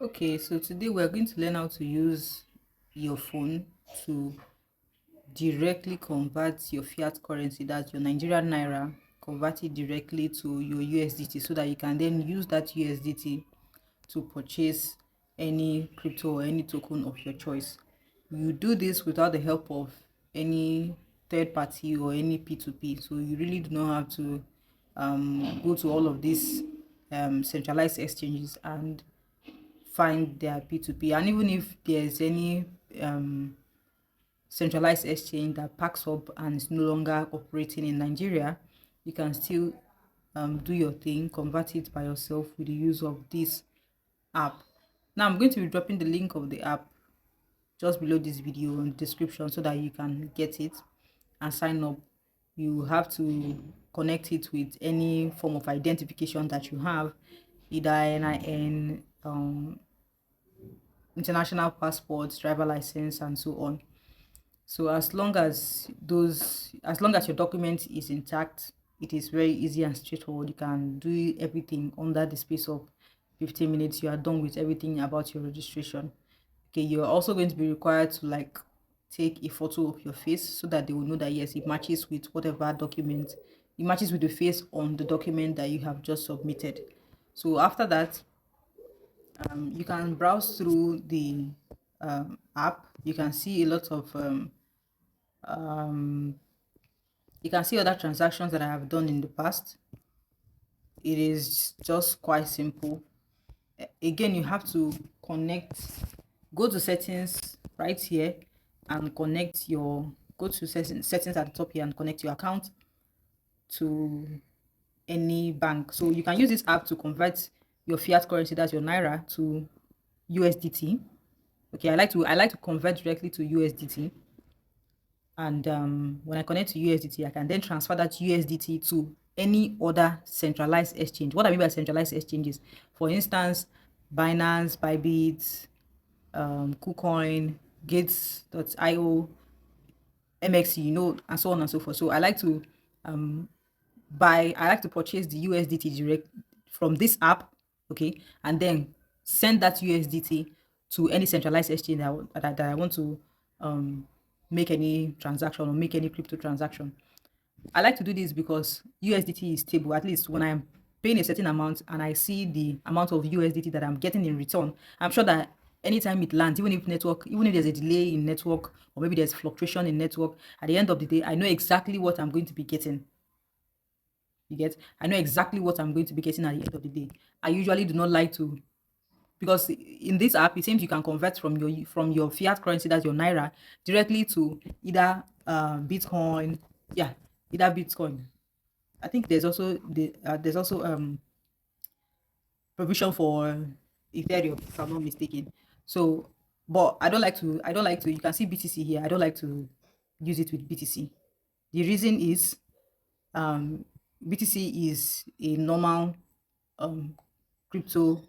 Okay, so today we're going to learn how to use your phone to directly convert your fiat currency, that's your Nigerian Naira, convert it directly to your USDT so that you can then use that USDT to purchase any crypto or any token of your choice. You do this without the help of any third party or any P2P, so you really do not have to go to all of these centralized exchanges and find their P2P. And even if there's any um, centralized exchange that packs up and is no longer operating in Nigeria, you can still do your thing, convert it by yourself with the use of this app. Now I'm going to be dropping the link of the app just below this video in the description so that you can get it and sign up. You have to connect it with any form of identification that you have, either NIN, international passports, driver license, and so on. So as long as your document is intact, it is very easy and straightforward. You can do everything under the space of 15 minutes. You are done with everything about your registration. Okay, you're also going to be required to take a photo of your face so that they will know that yes, it matches with whatever document, it matches with the face on the document that you have just submitted. So after that, you can browse through the app. You can see a lot of you can see other transactions that I have done in the past. It is just quite simple. Again, you have to connect, go to settings right here and connect your, go to settings at the top here and connect your account to any bank. So you can use this app to convert your fiat currency, that's your Naira, to USDT. Okay, I like to convert directly to USDT. And when I connect to USDT, I can then transfer that USDT to any other centralized exchange. What I mean by centralized exchanges, for instance, Binance, Bybit, KuCoin, Gates.io, MXC, and so on and so forth. So I like to purchase the USDT direct from this app, okay, and then send that USDT to any centralized exchange that I want to make any transaction or make any crypto transaction. I like to do this because USDT is stable. At least when I'm paying a certain amount and I see the amount of USDT that I'm getting in return, I'm sure that anytime it lands, even if there's a delay in network or maybe there's fluctuation in network, at the end of the day, I know exactly what I'm going to be getting. You get? I know exactly what I'm going to be getting at the end of the day. I usually do not like to, because in this app it seems you can convert from your fiat currency, that's your Naira, directly to either Bitcoin. Yeah, either Bitcoin. I think there's also provision for Ethereum, if I'm not mistaken. So, but I don't like to. You can see BTC here. I don't like to use it with BTC. The reason is um BTC is a normal um crypto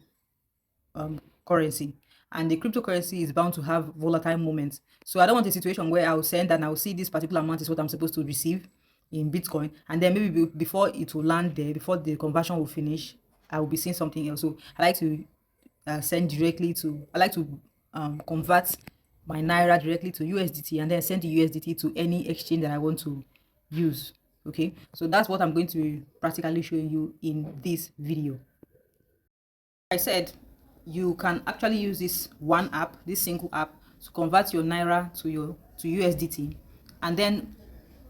currency, and the cryptocurrency is bound to have volatile moments. So I don't want a situation where I'll send and I'll see this particular amount is what I'm supposed to receive in Bitcoin, and then maybe before it will land there, before the conversion will finish, I will be seeing something else. So I like to convert my Naira directly to USDT and then send the USDT to any exchange that I want to use. Okay, so that's what I'm going to be practically showing you in this video. I said you can actually use this one app, this single app, to convert your Naira to USDT. And then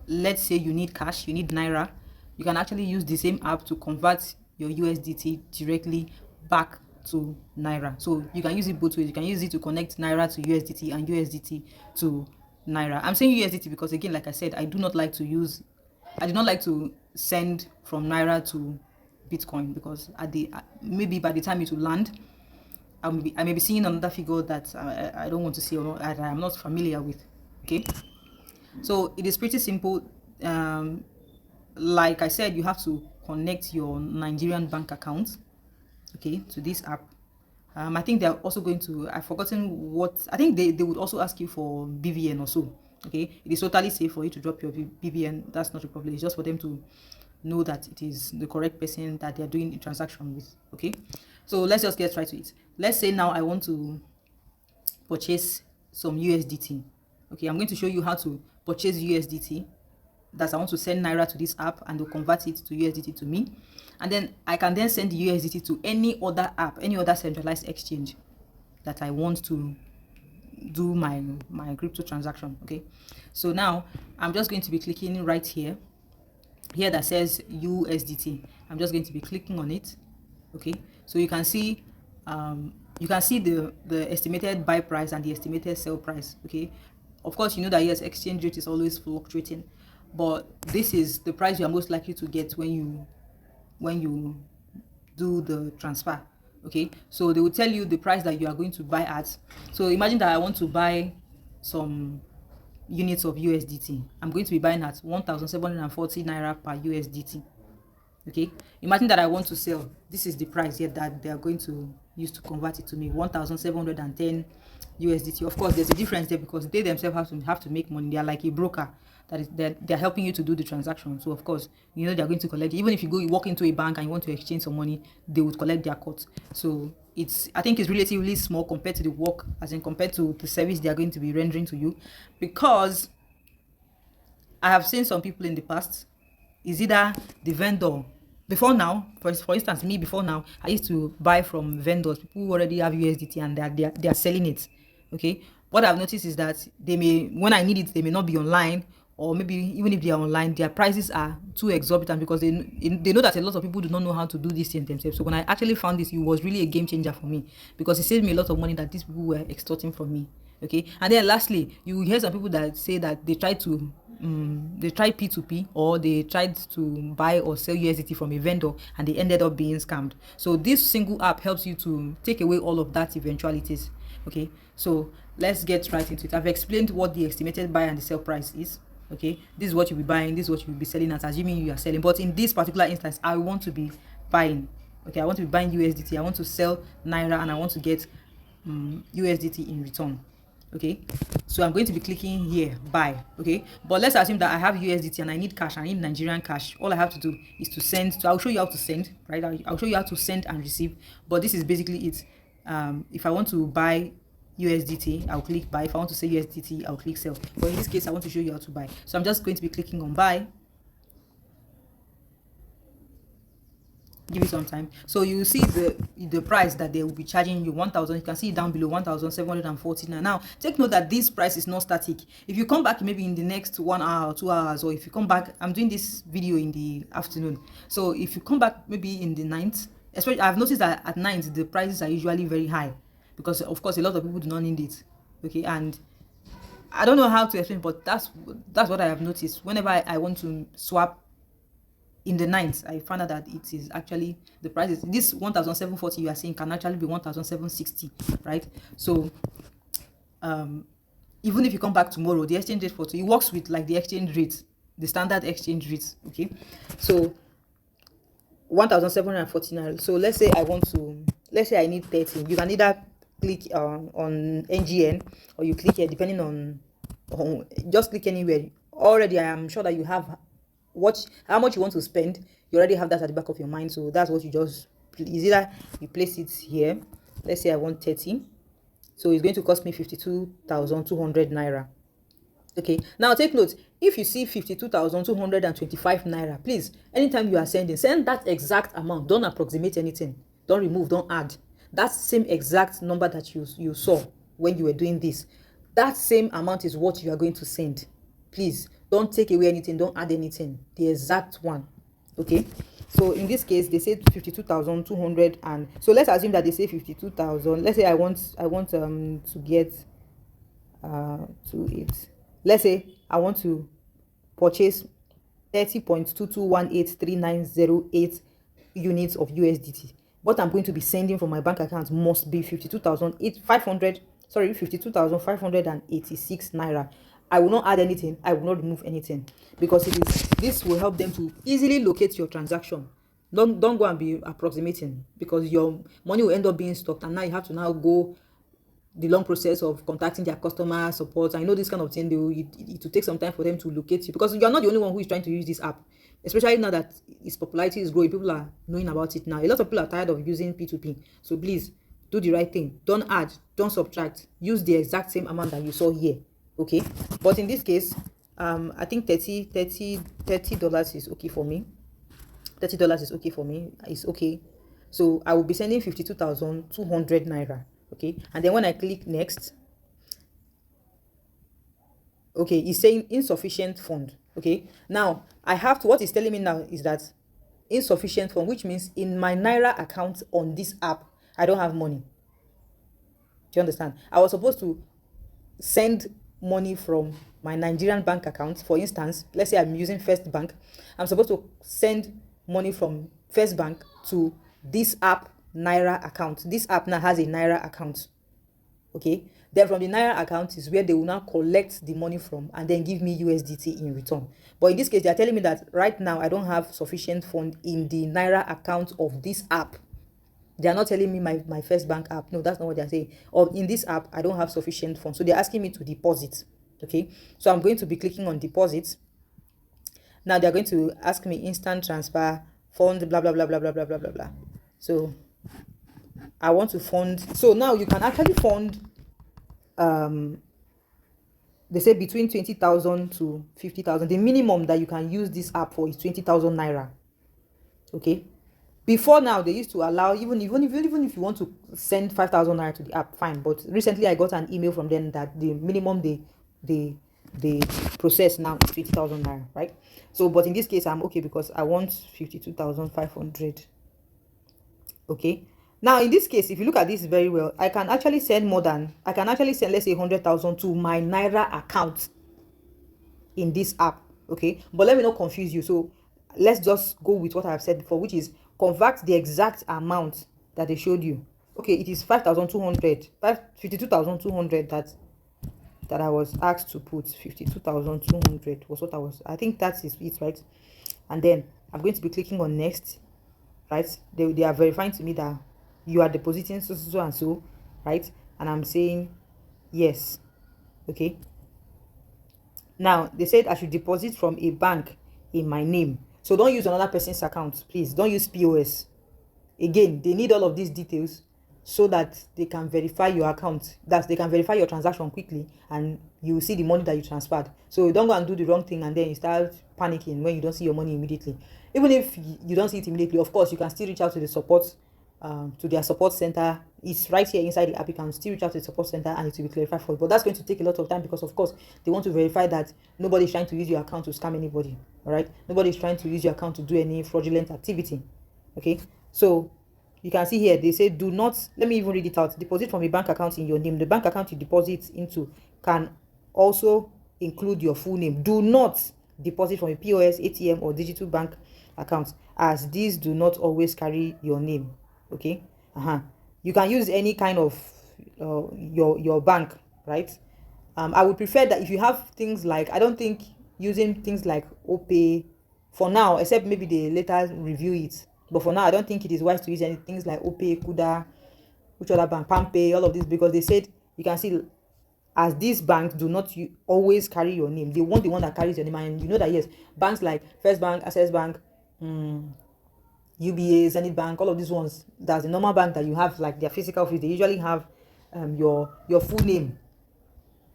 let's say you need cash, you need Naira, you can actually use the same app to convert your USDT directly back to Naira. So you can use it both ways. You can use it to connect Naira to USDT and USDT to Naira. I'm saying USDT because, again, like I said, I do not like to send from Naira to Bitcoin, because maybe by the time it will land, I may be seeing another figure that I don't want to see, or that I'm not familiar with. Okay, so it is pretty simple. Like I said, you have to connect your Nigerian bank account, okay, to this app. I think they're also going to, I've forgotten what, I think they would also ask you for BVN or so. Okay, it is totally safe for you to drop your BVN. That's not a problem. It's just for them to know that it is the correct person that they're doing a transaction with. Okay, So let's just get right to it. Let's say now I want to purchase some USDT. Okay, I'm going to show you how to purchase USDT. That's I want to send Naira to this app and they'll convert it to USDT to me. And then I can then send the USDT to any other app, any other centralized exchange that I want to do my crypto transaction. Okay, so now I'm just going to be clicking right here that says USDT. I'm just going to be clicking on it. Okay, so you can see the estimated buy price and the estimated sell price. Okay, of course you know that yes, exchange rate is always fluctuating, but this is the price you are most likely to get when you do the transfer. Okay, so they will tell you the price that you are going to buy at. So imagine that I want to buy some units of USDT. I'm going to be buying at 1,740 Naira per USDT. Okay, imagine that I want to sell. This is the price here that they are going to use to convert it to me, 1,710 USDT. Of course there's a difference there because they themselves have to make money. They are like a broker that is they're helping you to do the transaction. So of course you know they're going to collect. Even if you walk into a bank and you want to exchange some money, they would collect their cut. So I think it's relatively small compared to the work, as in compared to the service they are going to be rendering to you. Because I have seen some people in the past, is either the vendor. Before now, for instance, me before now, I used to buy from vendors, people who already have USDT and they are selling it. Okay, what I've noticed is that they may, when I need it, they may not be online, or maybe even if they are online, their prices are too exorbitant because they know that a lot of people do not know how to do this thing themselves. So when I actually found this, it was really a game changer for me because it saved me a lot of money that these people were extorting from me. Okay, and then lastly, you hear some people that say that they try P2P, or they tried to buy or sell USDT from a vendor and they ended up being scammed. So this single app helps you to take away all of that eventualities. Okay, so let's get right into it. I've explained what the estimated buy and the sell price is. Okay, this is what you'll be buying, this is what you'll be selling at, assuming you are selling. But in this particular instance, I want to be buying. Okay, I want to be buying USDT, I want to sell Naira, and I want to get USDT in return. Okay, so I'm going to be clicking here buy. Okay, but let's assume that I have USDT and I need cash, I need Nigerian cash. All I have to do is to send. So I'll show you how to send, right? I'll show you how to send and receive, but this is basically it. If I want to buy USDT, I'll click buy. If I want to sell USDT, I'll click sell. But in this case, I want to show you how to buy, so I'm just going to be clicking on buy. Give it some time. So you see the price that they will be charging you, 1,000. You can see it down below, 1,740. Now take note that this price is not static. If you come back maybe in the next 1 hour or 2 hours, or if you come back, I'm doing this video in the afternoon, so if you come back maybe in the night, especially I've noticed that at night the prices are usually very high because of course a lot of people do not need it. Okay, and I don't know how to explain, but that's what I have noticed. Whenever I want to swap in the night, I found out that it is actually the price is this 1,740 you are seeing can actually be 1,760, right? So even if you come back tomorrow, the exchange rate it works with like the exchange rate, the standard exchange rate. Okay, so 1,749. So let's say I need 30. You can either click on NGN, or you click here depending on just click anywhere. Already I am sure that you have how much you want to spend. You already have that at the back of your mind, so that's what you just is either you place it here. Let's say I want 30, so it's going to cost me 52,200 Naira. Okay, now take note, if you see 52,225 Naira, please, anytime you are sending, send that exact amount. Don't approximate anything, don't remove, don't add. That same exact number that you saw when you were doing this, that same amount is what you are going to send. Please don't take away anything, don't add anything, the exact one. Okay, so in this case they say 52,200, and so let's assume that they say 52,000. Let's say I want to get to it. Let's say I want to purchase 30.22183908 units of USDT. What I'm going to be sending from my bank account must be 52,586 Naira. I will not add anything, I will not remove anything, because this will help them to easily locate your transaction. Don't go and be approximating, because your money will end up being stuck, and now you have to now go the long process of contacting their customer support. I know this kind of thing, it will take some time for them to locate you, because you are not the only one who is trying to use this app. especially now that its popularity is growing. People are knowing about it now. A lot of people are tired of using P2P. So please do the right thing. Don't add, don't subtract. Use the exact same amount that you saw here. Okay. But in this case, I think $30 is okay for me. $30 is okay for me. It's okay. So I will be sending 52,200 Naira. Okay. And then when I click next, okay, it's saying insufficient fund. Okay, now I have to, what it's telling me now is that insufficient fund, which means in my Naira account on this app I don't have money. Do you understand? I was supposed to send money from my Nigerian bank account. For instance, let's say I'm using First Bank. I'm supposed to send money from First Bank to this app Naira account. This app now has a Naira account. Okay, then from the Naira account is where they will now collect the money from and then give me USDT in return. But in this case, they are telling me that right now I don't have sufficient fund in the Naira account of this app. They are not telling me my First Bank app. No, that's not what they are saying. Or in this app, I don't have sufficient funds. So they're asking me to deposit. Okay, so I'm going to be clicking on deposit. Now they're going to ask me instant transfer, fund, blah, blah, blah, blah, blah, blah, blah, blah, blah. So I want to fund. So now you can actually fund, they say between 20,000 to 50,000. The minimum that you can use this app for is 20,000 Naira. Okay. Before now, they used to allow, even if you want to send 5,000 Naira to the app, fine. But recently I got an email from them that the minimum they process now is 20,000 Naira, right? So, but in this case, I'm okay because I want 52,500. Okay. Now, in this case, if you look at this very well, I can actually send let's say 100,000 to my Naira account in this app. Okay. But let me not confuse you. So let's just go with what I've said before, which is convert the exact amount that they showed you. Okay. It is 5,200, 52,200 that I was asked to put. 52,200 was what I think that is it, right? And then I'm going to be clicking on next, right? They are verifying to me that you are depositing so and so, right? And I'm saying yes. Okay. Now they said I should deposit from a bank in my name. So don't use another person's account, please. Don't use POS. Again, they need all of these details so that they can verify your account, that they can verify your transaction quickly, and you will see the money that you transferred. So don't go and do the wrong thing and then you start panicking when you don't see your money immediately. Even if you don't see it immediately, of course you can still reach out to the support, to their support center. It's right here inside the app. You can still reach out to the support center and it will be clarified for you. But that's going to take a lot of time because, of course, they want to verify that nobody's trying to use your account to scam anybody. All right, nobody's trying to use your account to do any fraudulent activity. Okay, so you can see here they say do not, let me even read it out. Deposit from a bank account in your name. The bank account you deposit into can also include your full name. Do not deposit from a POS, ATM, or digital bank account, as these do not always carry your name. Okay. You can use any kind of your bank, right? I would prefer that if you have things like, I don't think using things like OPay for now, except maybe they later review it. But for now, I don't think it is wise to use any things like OPay, Kuda, which other bank, PamPay, all of this, because they said, you can see, as these banks do not always carry your name. They want the one that carries your name. And you know that, yes, banks like First Bank, Access Bank, UBA, Zenith Bank, all of these ones, that's the normal bank that you have, like their physical office, they usually have your full name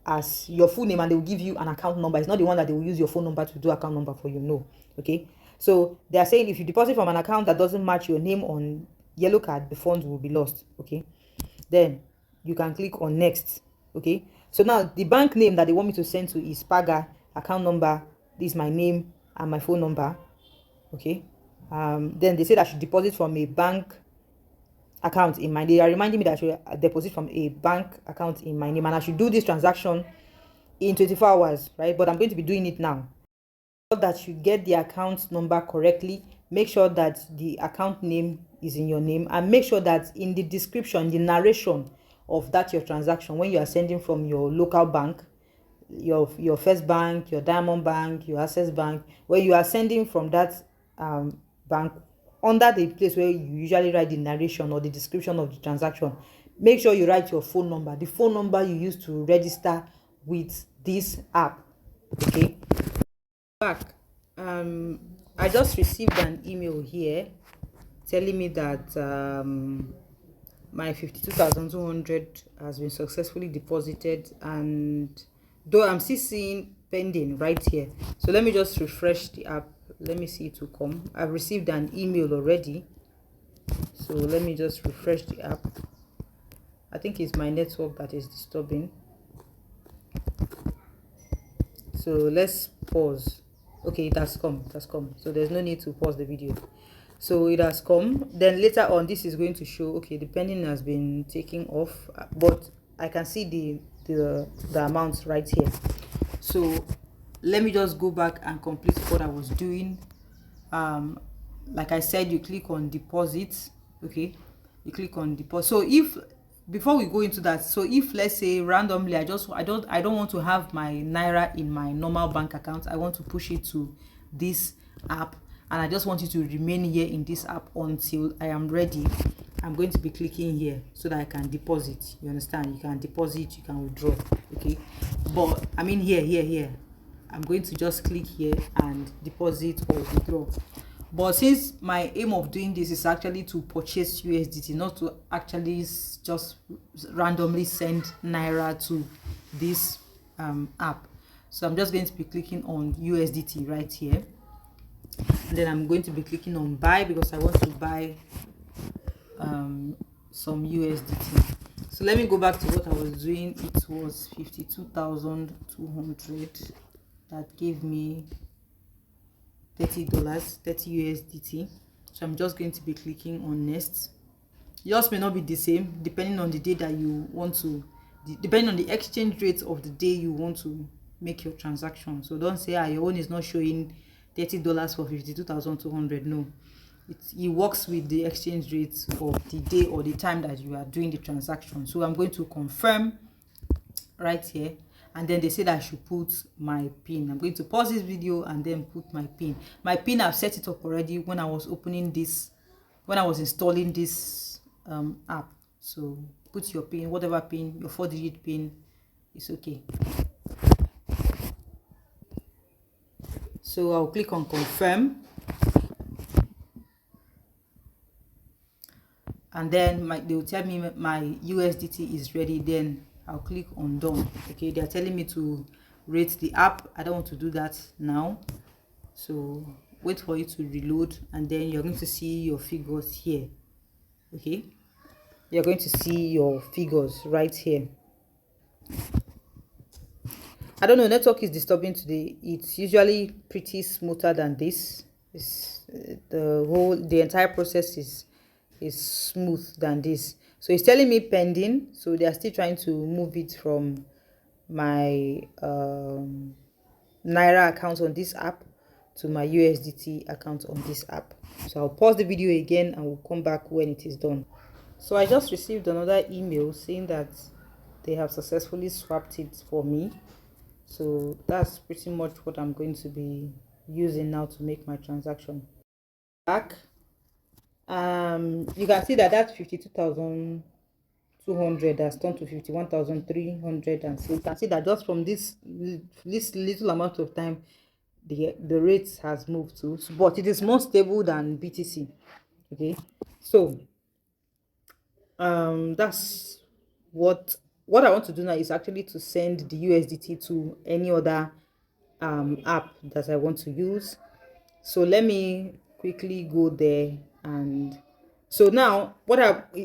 as your full name, and they will give you an account number. It's not the one that they will use your phone number to do account number for you. No. Okay. So they are saying if you deposit from an account that doesn't match your name on yellow card, the funds will be lost. Okay. Then you can click on next. Okay. So now the bank name that they want me to send to is Paga. Account number, this is my name and my phone number. Okay. Then they said I should deposit from a bank account in my name. They are reminding me that I should deposit from a bank account in my name, and I should do this transaction in 24 hours, right? But I'm going to be doing it now. So that you get the account number correctly, make sure that the account name is in your name, and make sure that in the description, the narration of that your transaction, when you are sending from your local bank, your First Bank, your Diamond Bank, your Access Bank, when you are sending from that bank, under the place where you usually write the narration or the description of the transaction, make sure you write your phone number, the phone number you use to register with this app. Okay. Back, I just received an email here telling me that my 52,200 has been successfully deposited, and though I'm still seeing pending right here, so let me just refresh the app. Let me see it will come. I've received an email already, so let me just refresh the app. I think it's my network that is disturbing, so let's pause. Okay, it has come, so there's no need to pause the video. So it has come. Then later on, this is going to show, okay, the pending has been taken off, but I can see the amounts right here. So let me just go back and complete what I was doing. Like I said, you click on deposit. Okay, you click on deposit. So if, before we go into that, so if let's say randomly I don't want to have my Naira in my normal bank account, I want to push it to this app, and I just want it to remain here in this app until I am ready, I'm going to be clicking here so that I can deposit. You understand? You can deposit, you can withdraw. Okay, but I mean here I'm going to just click here and deposit or withdraw. But since my aim of doing this is actually to purchase USDT, not to actually just randomly send Naira to this app, so I'm just going to be clicking on USDT right here, and then I'm going to be clicking on buy because I want to buy some USDT. So let me go back to what I was doing. It was 52,200 that gave me $30, 30 USDT. So I'm just going to be clicking on next. Yours may not be the same depending on the day that you want to, depending on the exchange rate of the day you want to make your transaction. So don't say your own is not showing $30 for 52,200. No, it works with the exchange rate of the day or the time that you are doing the transaction. So I'm going to confirm right here, and then they say that I should put my pin. I'm going to pause this video and then put my pin. My pin, I've set it up already when I was opening this, when I was installing this app. So put your pin, whatever pin, your 4-digit pin is okay. So I'll click on confirm, and then they will tell me my USDT is ready. Then I'll click on done. Okay, they're telling me to rate the app. I don't want to do that now, so wait for it to reload, and then you're going to see your figures here. Okay, you're going to see your figures right here. I don't know, network is disturbing today. It's usually pretty smoother than this. It's the entire process is smooth than this. So it's telling me pending, so they are still trying to move it from my Naira account on this app to my USDT account on this app. So I'll pause the video again and we'll come back when it is done. So I just received another email saying that they have successfully swapped it for me. So that's pretty much what I'm going to be using now to make my transaction. Back, you can see that 52,200 has turned to 51,300, and so you can see that just from this little amount of time, the rate has moved to, but it is more stable than BTC. Okay, so that's what I want to do now, is actually to send the USDT to any other app that I want to use. So let me quickly go there. And so now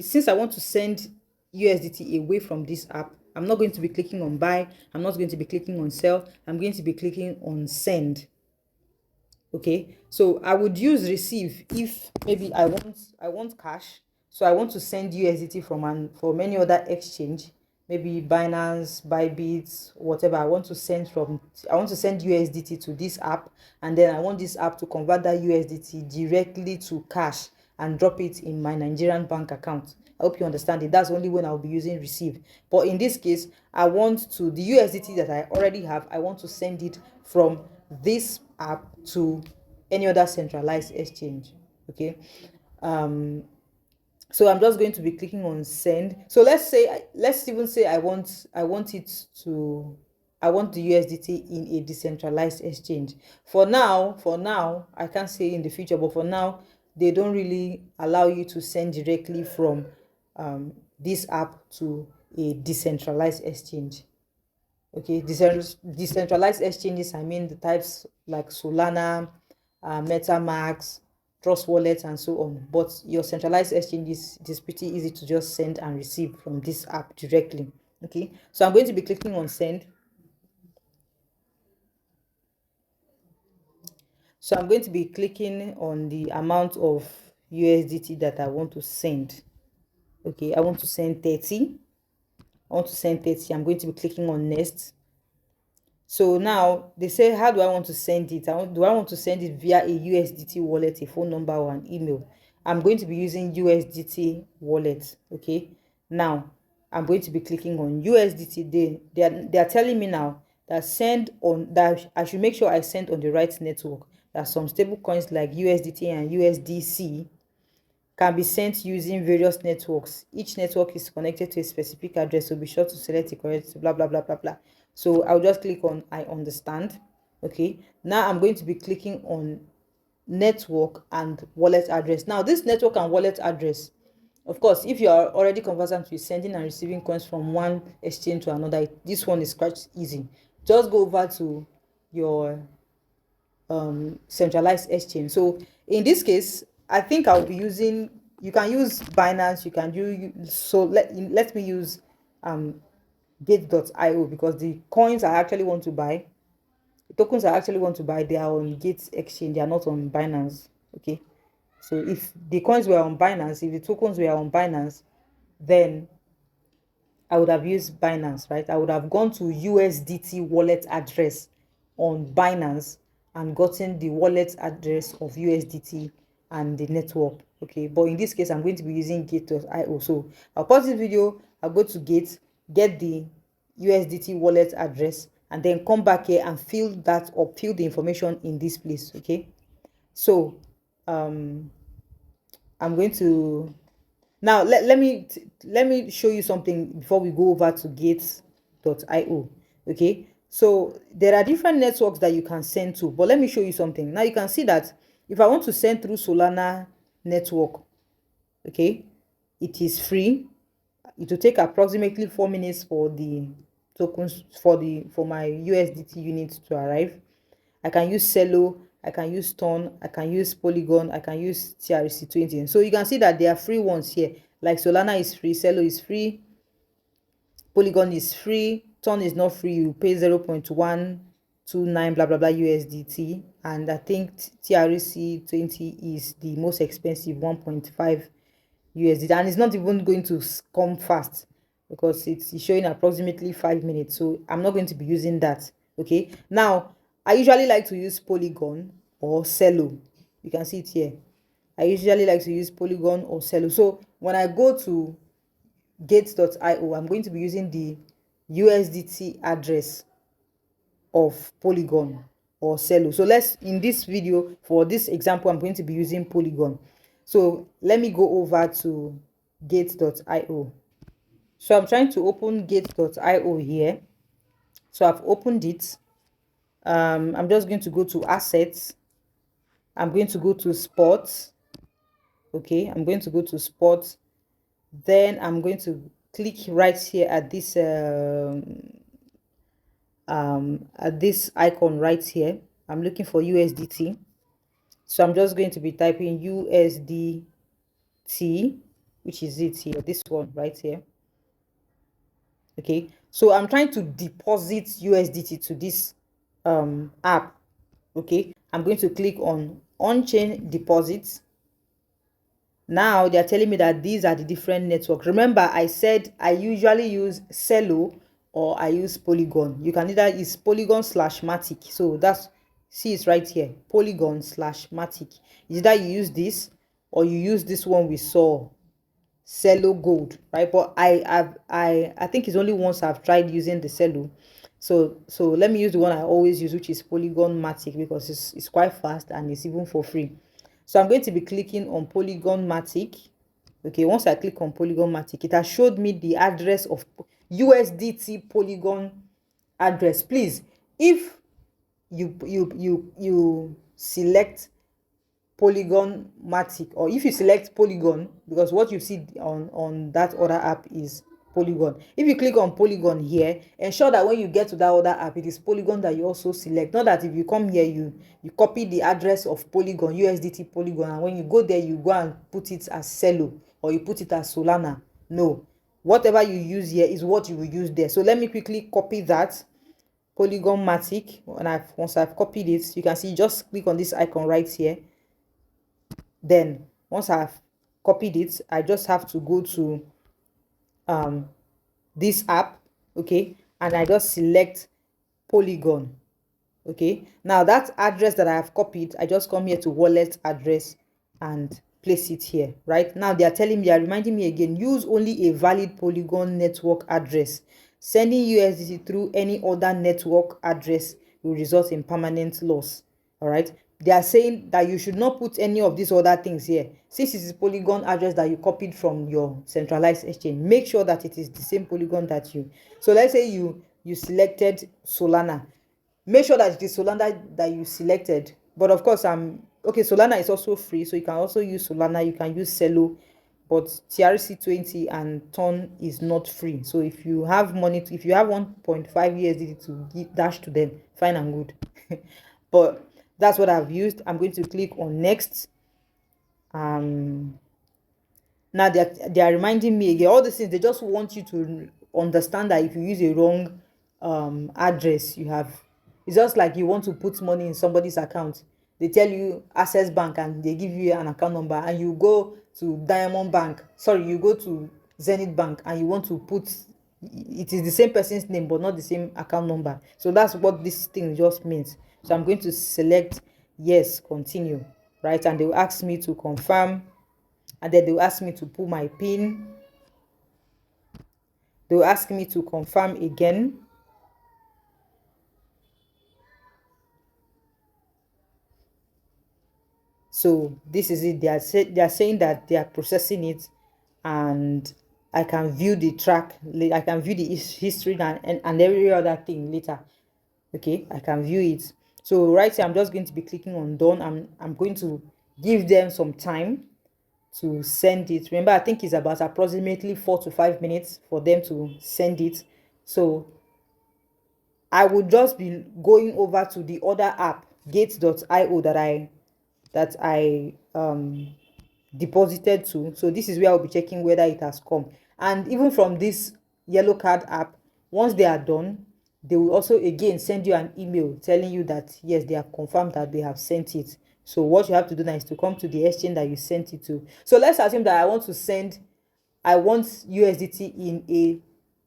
since I want to send USDT away from this app, I'm not going to be clicking on buy, I'm not going to be clicking on sell, I'm going to be clicking on send. Okay, so I would use receive if maybe I want cash, so I want to send USDT from any other exchange, maybe Binance, Bybit, whatever. I want to send USDT to this app, and then I want this app to convert that USDT directly to cash and drop it in my Nigerian bank account. I hope you understand it. That's only when I'll be using receive. But in this case, the USDT that I already have, I want to send it from this app to any other centralized exchange. Okay, so I'm just going to be clicking on send. So let's even say I want I want the USDT in a decentralized exchange. For now, I can't say in the future, but for now, they don't really allow you to send directly from this app to a decentralized exchange. Okay, decentralized exchanges, I mean the types like Solana, MetaMask, Trust Wallet, and so on. But your centralized exchanges, it is pretty easy to just send and receive from this app directly. Okay, so I'm going to be clicking on send. So I'm going to be clicking on the amount of USDT that I want to send. Okay, I want to send 30. I want to send 30. I'm going to be clicking on next. So now they say, how do I want to send it? Do I want to send it via a USDT wallet, a phone number, or an email? I'm going to be using USDT wallet. Okay. Now I'm going to be clicking on USDT. They are telling me now that I should make sure I send on the right network. That some stable coins like USDT and USDC can be sent using various networks. Each network is connected to a specific address, so be sure to select the correct blah blah blah blah blah. So I'll just click on I understand. Okay, now I'm going to be clicking on network and wallet address. Now this network and wallet address, of course, if you are already conversant with sending and receiving coins from one exchange to another, this one is quite easy. Just go over to your centralized exchange. So in this case, I think I'll be using, you can use Binance, you can do, so let me use gate.io, because the coins I actually want to buy, the tokens I actually want to buy, they are on Gate exchange, they are not on Binance. Okay, so if the coins were on Binance, if the tokens were on Binance, then I would have used Binance, right? I would have gone to USDT wallet address on Binance and gotten the wallet address of USDT and the network. Okay, but in this case, I'm going to be using Gate.io. So I'll pause this video, I'll go to Gate, get the USDT wallet address, and then come back here and fill that up, fill the information in this place. Okay, so I'm going to now let me show you something before we go over to gates.io. Okay, so there are different networks that you can send to, but let me show you something. Now you can see that if I want to send through Solana network, okay, it is free. It will take approximately 4 minutes for the tokens for my USDT unit to arrive. I can use Celo, I can use Ton, I can use Polygon, I can use TRC20. So you can see that there are free ones here. Like Solana is free, Celo is free, Polygon is free, Ton is not free. You pay 0.129 blah blah blah USDT, and I think TRC20 is the most expensive, 1.5 USDT, and it's not even going to come fast because it's showing approximately 5 minutes. So I'm not going to be using that. Okay, now I usually like to use Polygon or Celo. You can see it here. I usually like to use Polygon or Celo. So when I go to gates.io, I'm going to be using the USDT address of Polygon or Celo. So in this video, for this example, I'm going to be using Polygon. So let me go over to gates.io. So I'm trying to open gates.io here. So I've opened it. I'm just going to go to assets. I'm going to go to sports. Okay, I'm going to go to sports. Then I'm going to click right here at this icon right here. I'm looking for USDT. So I'm just going to be typing USDT, which is it here, this one right here. Okay, so I'm trying to deposit USDT to this app. Okay, I'm going to click on chain deposits. Now they're telling me that these are the different networks. Remember, I said I usually use Celo or I use Polygon. You can either use Polygon/Matic. So that's, see, it's right here, Polygon/Matic. Either you use this or you use this one we saw, Celo Gold, right? But I think it's only once I've tried using the Celo. So let me use the one I always use, which is Polygon/Matic, because it's quite fast and it's even for free. So I'm going to be clicking on Polygon/Matic. Okay, once I click on Polygon/Matic, it has showed me the address of USDT Polygon address. Please, if you select Polygon Matic, or if you select Polygon, because what you see on that other app is Polygon. If you click on Polygon here, ensure that when you get to that other app, it is Polygon that you also select. Not that if you come here, you copy the address of Polygon, USDT Polygon, and when you go there, you go and put it as Celo, or you put it as Solana. No, whatever you use here is what you will use there. So let me quickly copy that Polygon Matic. Once I've copied it, you can see, just click on this icon right here. Then once I've copied it, I just have to go to this app, okay, and I just select Polygon. Okay, now that address that I have copied, I just come here to wallet address and place it here. Right now they are telling me, they are reminding me again, use only a valid Polygon network address. Sending USDT through any other network address will result in permanent loss. All right, they are saying that you should not put any of these other things here. Since it is Polygon address that you copied from your centralized exchange, make sure that it is the same Polygon that you, so let's say you selected Solana, make sure that it is Solana that you selected. But of course, okay, Solana is also free, so you can also use Solana, you can use Celo, but TRC20 and Ton is not free. So if you have money if you have 1.5 USDT to dash to them, fine and good. But that's what I've used. I'm going to click on next. Now they are reminding me again, all these things, they just want you to understand that if you use a wrong address, you have, it's just like you want to put money in somebody's account. They tell you Access Bank and they give you an account number, and you go to Diamond Bank, sorry, you go to Zenith Bank, and you want to put, it is the same person's name but not the same account number. So that's what this thing just means. So I'm going to select yes, continue, right, and they will ask me to confirm, and then they'll ask me to put my pin. They'll ask me to confirm again. So this is it. They are saying that they are processing it, and I can view the track, I can view the history and every other thing later. Okay, I can view it. So right here, I'm just going to be clicking on done. I'm going to give them some time to send it. Remember, I think it's about approximately 4 to 5 minutes for them to send it. So I would just be going over to the other app, gates.io, that I deposited to. So this is where I'll be checking whether it has come. And even from this yellow card app, once they are done, they will also again send you an email telling you that yes, they have confirmed that they have sent it. So what you have to do now is to come to the exchange that you sent it to. So let's assume that I want USDT in a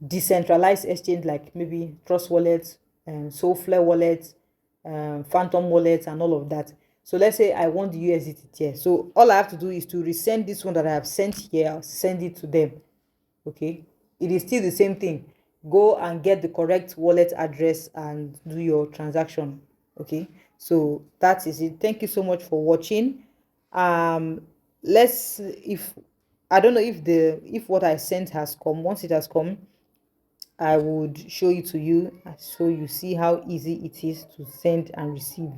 decentralized exchange, like maybe Trust Wallet, Soulflare Wallet, Phantom Wallet, and all of that. So let's say I want the USDT here. So all I have to do is to resend this one that I have sent here, I'll send it to them. Okay, it is still the same thing. Go and get the correct wallet address and do your transaction. Okay, so that is it. Thank you so much for watching. Let's, if I don't know if what I sent has come. Once it has come, I would show it to you so you see how easy it is to send and receive.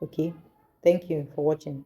Okay, thank you for watching.